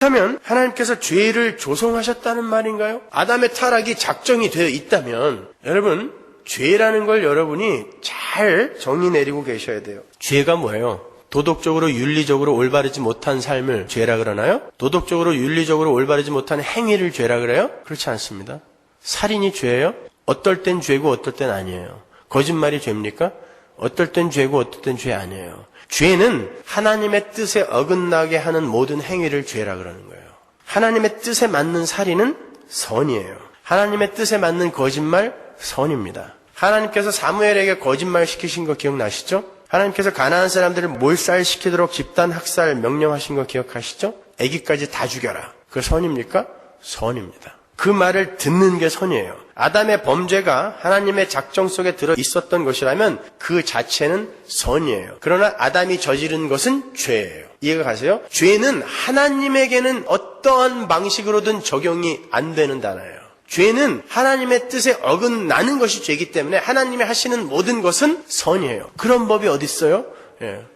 그렇다면 하나님께서 죄를 조성하셨다는 말인가요? 아담의 타락이 작정이 되어 있다면 여러분, 죄라는 걸 여러분이 잘 정의 내리고 계셔야 돼요. 죄가 뭐예요? 도덕적으로 윤리적으로 올바르지 못한 삶을 죄라 그러나요? 도덕적으로 윤리적으로 올바르지 못한 행위를 죄라 그래요? 그렇지 않습니다. 살인이 죄예요? 어떨 땐 죄고 어떨 땐 아니에요. 거짓말이 죄입니까? 어떨 땐 죄고 어떨 땐 죄 아니에요. 죄는 하나님의 뜻에 어긋나게 하는 모든 행위를 죄라 그러는 거예요. 하나님의 뜻에 맞는 살인은 선이에요. 하나님의 뜻에 맞는 거짓말, 선입니다. 하나님께서 사무엘에게 거짓말 시키신 거 기억나시죠? 하나님께서 가나안 사람들을 몰살시키도록 집단 학살 명령하신 거 기억하시죠? 아기까지 다 죽여라. 그거 선입니까? 선입니다. 그 말을 듣는 게 선이에요. 아담의 범죄가 하나님의 작정 속에 들어 있었던 것이라면 그 자체는 선이에요. 그러나 아담이 저지른 것은 죄예요. 이해가 가세요? 죄는 하나님에게는 어떠한 방식으로든 적용이 안 되는 단어예요. 죄는 하나님의 뜻에 어긋나는 것이 죄이기 때문에 하나님이 하시는 모든 것은 선이에요. 그런 법이 어디 있어요?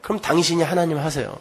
그럼 당신이 하나님 하세요.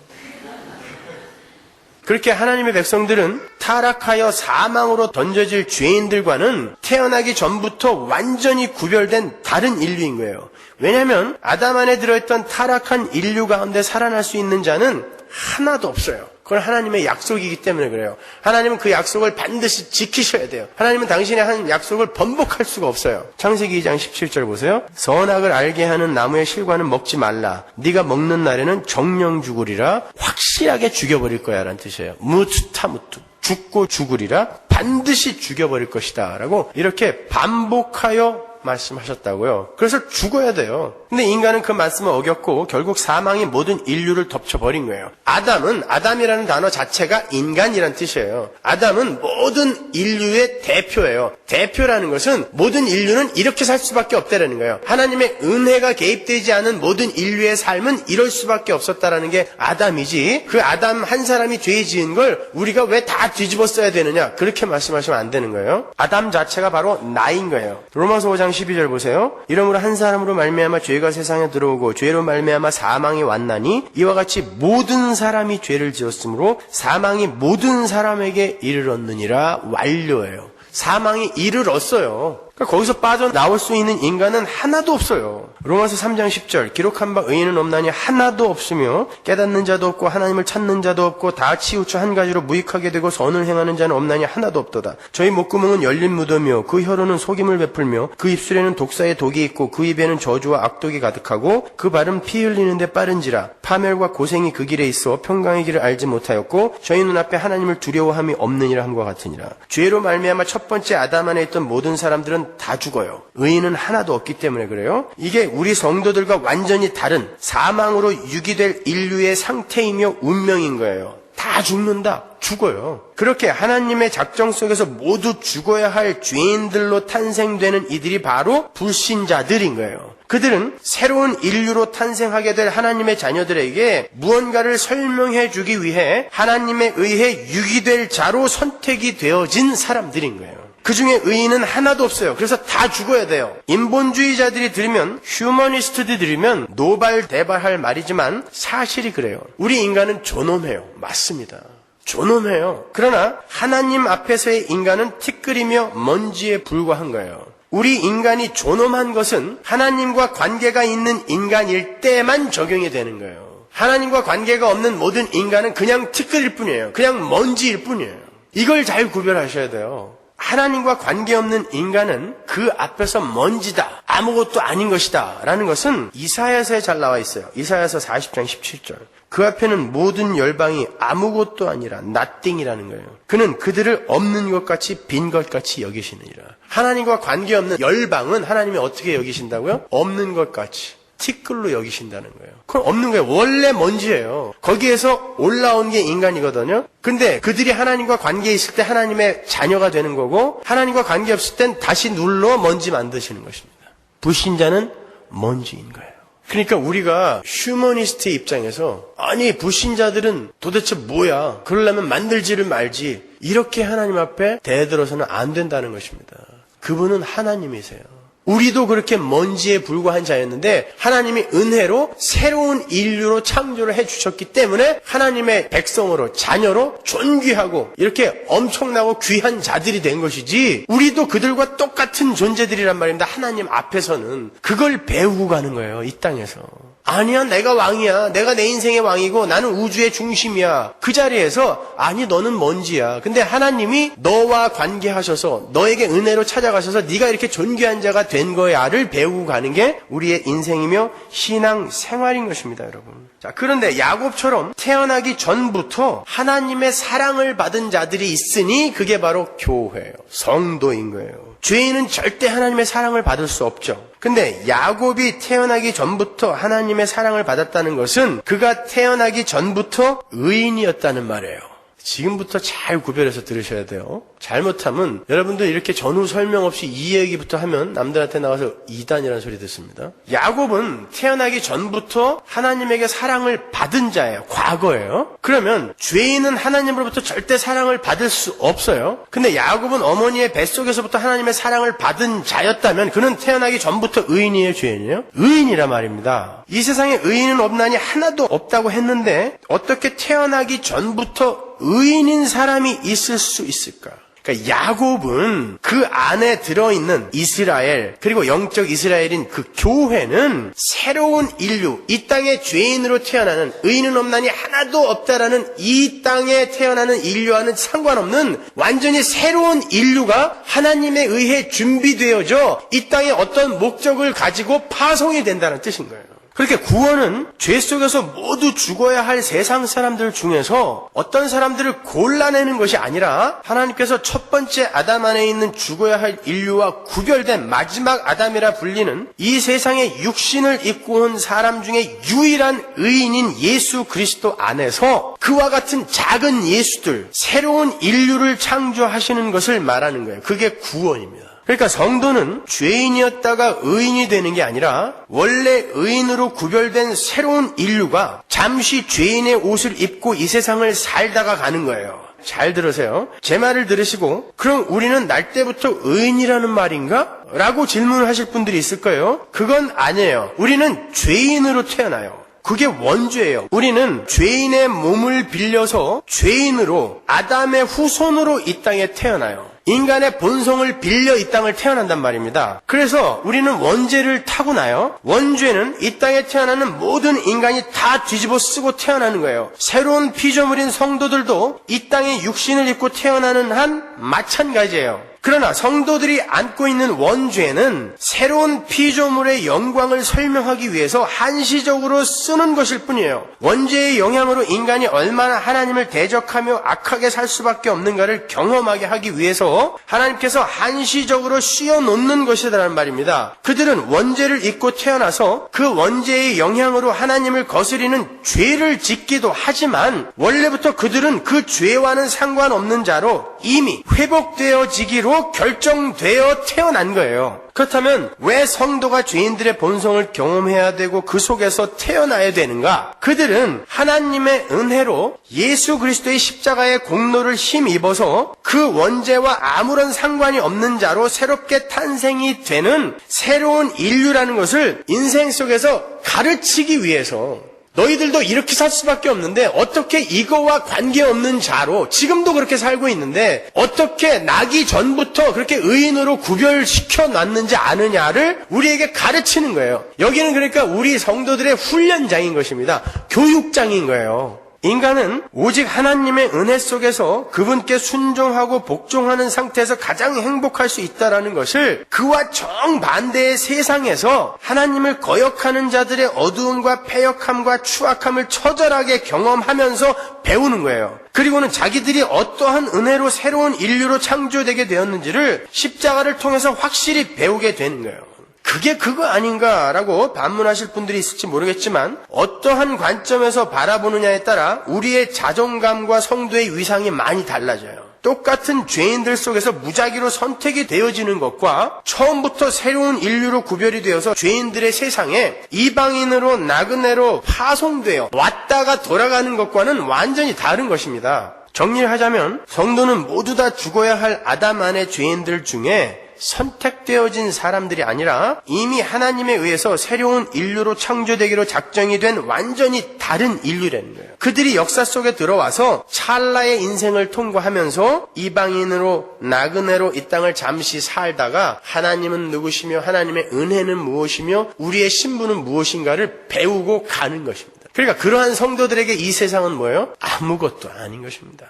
그렇게 하나님의 백성들은 타락하여 사망으로 던져질 죄인들과는 태어나기 전부터 완전히 구별된 다른 인류인 거예요. 왜냐하면 아담 안에 들어있던 타락한 인류 가운데 살아날 수 있는 자는 하나도 없어요. 그건 하나님의 약속이기 때문에 그래요. 하나님은 그 약속을 반드시 지키셔야 돼요. 하나님은 당신의 한 약속을 번복할 수가 없어요. 창세기 2장 17절 보세요. 선악을 알게 하는 나무의 실과는 먹지 말라. 네가 먹는 날에는 정령 죽으리라. 확실하게 죽여버릴 거야 라는 뜻이에요. 무투타무투. 죽고 죽으리라. 반드시 죽여버릴 것이다 라고 이렇게 반복하여 말씀하셨다고요. 그래서 죽어야 돼요. 근데 인간은 그 말씀을 어겼고 결국 사망이 모든 인류를 덮쳐버린 거예요. 아담이라는 단어 자체가 인간이란 뜻이에요. 아담은 모든 인류의 대표예요. 대표라는 것은 모든 인류는 이렇게 살 수밖에 없다라는 거예요. 하나님의 은혜가 개입되지 않은 모든 인류의 삶은 이럴 수밖에 없었다라는 게 아담이지, 그 아담 한 사람이 죄 지은 걸 우리가 왜 다 뒤집어 써야 되느냐, 그렇게 말씀하시면 안 되는 거예요. 아담 자체가 바로 나인 거예요. 로마서 5장 12절 보세요. 이러므로 한 사람으로 말미암아 죄가 세상에 들어오고 죄로 말미암아 사망이 왔나니 이와 같이 모든 사람이 죄를 지었으므로 사망이 모든 사람에게 이르렀느니라. 완료예요. 사망이 이르렀어요. 그러니까 거기서 빠져나올 수 있는 인간은 하나도 없어요. 로마서 3장 10절 기록한 바 의인은 없나니 하나도 없으며 깨닫는 자도 없고 하나님을 찾는 자도 없고 다 치우쳐 한 가지로 무익하게 되고 선을 행하는 자는 없나니 하나도 없도다. 저희 목구멍은 열린 무덤이요 그 혀로는 속임을 베풀며 그 입술에는 독사의 독이 있고 그 입에는 저주와 악독이 가득하고 그 발은 피 흘리는데 빠른지라. 파멸과 고생이 그 길에 있어 평강의 길을 알지 못하였고 저희 눈앞에 하나님을 두려워함이 없느니라 함과 같으니라. 죄로 말미암아 첫 번째 아담 안에 있던 모든 사람들은 다 죽어요. 의인은 하나도 없기 때문에 그래요. 이게 우리 성도들과 완전히 다른 사망으로 유기될 인류의 상태이며 운명인 거예요. 다 죽는다. 죽어요. 그렇게 하나님의 작정 속에서 모두 죽어야 할 죄인들로 탄생되는 이들이 바로 불신자들인 거예요. 그들은 새로운 인류로 탄생하게 될 하나님의 자녀들에게 무언가를 설명해 주기 위해 하나님에 의해 유기될 자로 선택이 되어진 사람들인 거예요. 그 중에 의인은 하나도 없어요. 그래서 다 죽어야 돼요. 인본주의자들이 들으면, 휴머니스트들이 들으면 노발대발할 말이지만 사실이 그래요. 우리 인간은 존엄해요. 맞습니다. 존엄해요. 그러나 하나님 앞에서의 인간은 티끌이며 먼지에 불과한 거예요. 우리 인간이 존엄한 것은 하나님과 관계가 있는 인간일 때만 적용이 되는 거예요. 하나님과 관계가 없는 모든 인간은 그냥 티끌일 뿐이에요. 그냥 먼지일 뿐이에요. 이걸 잘 구별하셔야 돼요. 하나님과 관계없는 인간은 그 앞에서 먼지다, 아무것도 아닌 것이다 라는 것은 이사야서에 잘 나와 있어요. 이사야서 40장 17절. 그 앞에는 모든 열방이 아무것도 아니라 nothing이라는 거예요. 그는 그들을 없는 것 같이 빈 것 같이 여기시느니라. 하나님과 관계없는 열방은 하나님이 어떻게 여기신다고요? 없는 것 같이, 티끌로 여기신다는 거예요. 그건 없는 거예요. 원래 먼지예요. 거기에서 올라온 게 인간이거든요. 근데 그들이 하나님과 관계에 있을 때 하나님의 자녀가 되는 거고, 하나님과 관계 없을 땐 다시 눌러 먼지 만드시는 것입니다. 불신자는 먼지인 거예요. 그러니까 우리가 휴머니스트의 입장에서 아니 불신자들은 도대체 뭐야, 그러려면 만들지를 말지, 이렇게 하나님 앞에 대들어서는 안 된다는 것입니다. 그분은 하나님이세요. 우리도 그렇게 먼지에 불과한 자였는데 하나님이 은혜로 새로운 인류로 창조를 해주셨기 때문에 하나님의 백성으로 자녀로 존귀하고 이렇게 엄청나고 귀한 자들이 된 것이지, 우리도 그들과 똑같은 존재들이란 말입니다. 하나님 앞에서는 그걸 배우고 가는 거예요. 이 땅에서. 아니야, 내가 왕이야. 내가 내 인생의 왕이고 나는 우주의 중심이야. 그 자리에서 아니, 너는 먼지야. 근데 하나님이 너와 관계하셔서 너에게 은혜로 찾아가셔서 네가 이렇게 존귀한 자가 된 거야를 배우고 가는 게 우리의 인생이며 신앙 생활인 것입니다, 여러분. 자, 그런데 야곱처럼 태어나기 전부터 하나님의 사랑을 받은 자들이 있으니 그게 바로 교회예요. 성도인 거예요. 죄인은 절대 하나님의 사랑을 받을 수 없죠. 근데 야곱이 태어나기 전부터 하나님의 사랑을 받았다는 것은 그가 태어나기 전부터 의인이었다는 말이에요. 지금부터 잘 구별해서 들으셔야 돼요. 잘못하면 여러분들 이렇게 전후 설명 없이 이 얘기부터 하면 남들한테 나가서 이단이라는 소리 듣습니다. 야곱은 태어나기 전부터 하나님에게 사랑을 받은 자예요. 과거예요. 그러면 죄인은 하나님으로부터 절대 사랑을 받을 수 없어요. 근데 야곱은 어머니의 뱃속에서부터 하나님의 사랑을 받은 자였다면 그는 태어나기 전부터 의인이에요, 죄인이에요? 의인이란 말입니다. 이 세상에 의인은 없나니 하나도 없다고 했는데 어떻게 태어나기 전부터 의인인 사람이 있을 수 있을까? 그러니까 야곱은 그 안에 들어있는 이스라엘, 그리고 영적 이스라엘인 그 교회는 새로운 인류, 이 땅에 죄인으로 태어나는, 의인은 없나니 하나도 없다라는 이 땅에 태어나는 인류와는 상관없는 완전히 새로운 인류가 하나님에 의해 준비되어져 이 땅에 어떤 목적을 가지고 파송이 된다는 뜻인 거예요. 그렇게 구원은 죄 속에서 모두 죽어야 할 세상 사람들 중에서 어떤 사람들을 골라내는 것이 아니라 하나님께서 첫 번째 아담 안에 있는 죽어야 할 인류와 구별된 마지막 아담이라 불리는 이 세상에 육신을 입고 온 사람 중에 유일한 의인인 예수 그리스도 안에서 그와 같은 작은 예수들, 새로운 인류를 창조하시는 것을 말하는 거예요. 그게 구원입니다. 그러니까 성도는 죄인이었다가 의인이 되는 게 아니라 원래 의인으로 구별된 새로운 인류가 잠시 죄인의 옷을 입고 이 세상을 살다가 가는 거예요. 잘 들으세요. 제 말을 들으시고 그럼 우리는 날 때부터 의인이라는 말인가? 라고 질문을 하실 분들이 있을 거예요. 그건 아니에요. 우리는 죄인으로 태어나요. 그게 원죄예요. 우리는 죄인의 몸을 빌려서 죄인으로 아담의 후손으로 이 땅에 태어나요. 인간의 본성을 빌려 이 땅을 태어난단 말입니다. 그래서 우리는 원죄를 타고나요. 원죄는 이 땅에 태어나는 모든 인간이 다 뒤집어 쓰고 태어나는 거예요. 새로운 피조물인 성도들도 이 땅에 육신을 입고 태어나는 한 마찬가지예요. 그러나 성도들이 안고 있는 원죄는 새로운 피조물의 영광을 설명하기 위해서 한시적으로 쓰는 것일 뿐이에요. 원죄의 영향으로 인간이 얼마나 하나님을 대적하며 악하게 살 수밖에 없는가를 경험하게 하기 위해서 하나님께서 한시적으로 씌워놓는 것이라는 말입니다. 그들은 원죄를 입고 태어나서 그 원죄의 영향으로 하나님을 거스리는 죄를 짓기도 하지만 원래부터 그들은 그 죄와는 상관없는 자로 이미 회복되어지기로 결정되어 태어난 거예요. 그렇다면 왜 성도가 죄인들의 본성을 경험해야 되고 그 속에서 태어나야 되는가? 그들은 하나님의 은혜로 예수 그리스도의 십자가의 공로를 힘입어서 그 원죄와 아무런 상관이 없는 자로 새롭게 탄생이 되는 새로운 인류라는 것을 인생 속에서 가르치기 위해서 너희들도 이렇게 살 수밖에 없는데 어떻게 이거와 관계없는 자로 지금도 그렇게 살고 있는데 어떻게 나기 전부터 그렇게 의인으로 구별시켜 놨는지 아느냐를 우리에게 가르치는 거예요. 여기는 그러니까 우리 성도들의 훈련장인 것입니다. 교육장인 거예요. 인간은 오직 하나님의 은혜 속에서 그분께 순종하고 복종하는 상태에서 가장 행복할 수 있다는 것을 그와 정반대의 세상에서 하나님을 거역하는 자들의 어두움과 패역함과 추악함을 처절하게 경험하면서 배우는 거예요. 그리고는 자기들이 어떠한 은혜로 새로운 인류로 창조되게 되었는지를 십자가를 통해서 확실히 배우게 되는 거예요. 그게 그거 아닌가라고 반문하실 분들이 있을지 모르겠지만 어떠한 관점에서 바라보느냐에 따라 우리의 자존감과 성도의 위상이 많이 달라져요. 똑같은 죄인들 속에서 무작위로 선택이 되어지는 것과 처음부터 새로운 인류로 구별이 되어서 죄인들의 세상에 이방인으로 나그네로 파송되어 왔다가 돌아가는 것과는 완전히 다른 것입니다. 정리를 하자면 성도는 모두 다 죽어야 할 아담 안의 죄인들 중에 선택되어진 사람들이 아니라 이미 하나님에 의해서 새로운 인류로 창조되기로 작정이 된 완전히 다른 인류라는 거예요. 그들이 역사 속에 들어와서 찰나의 인생을 통과하면서 이방인으로 나그네로 이 땅을 잠시 살다가 하나님은 누구시며 하나님의 은혜는 무엇이며 우리의 신분은 무엇인가를 배우고 가는 것입니다. 그러니까 그러한 성도들에게 이 세상은 뭐예요? 아무것도 아닌 것입니다.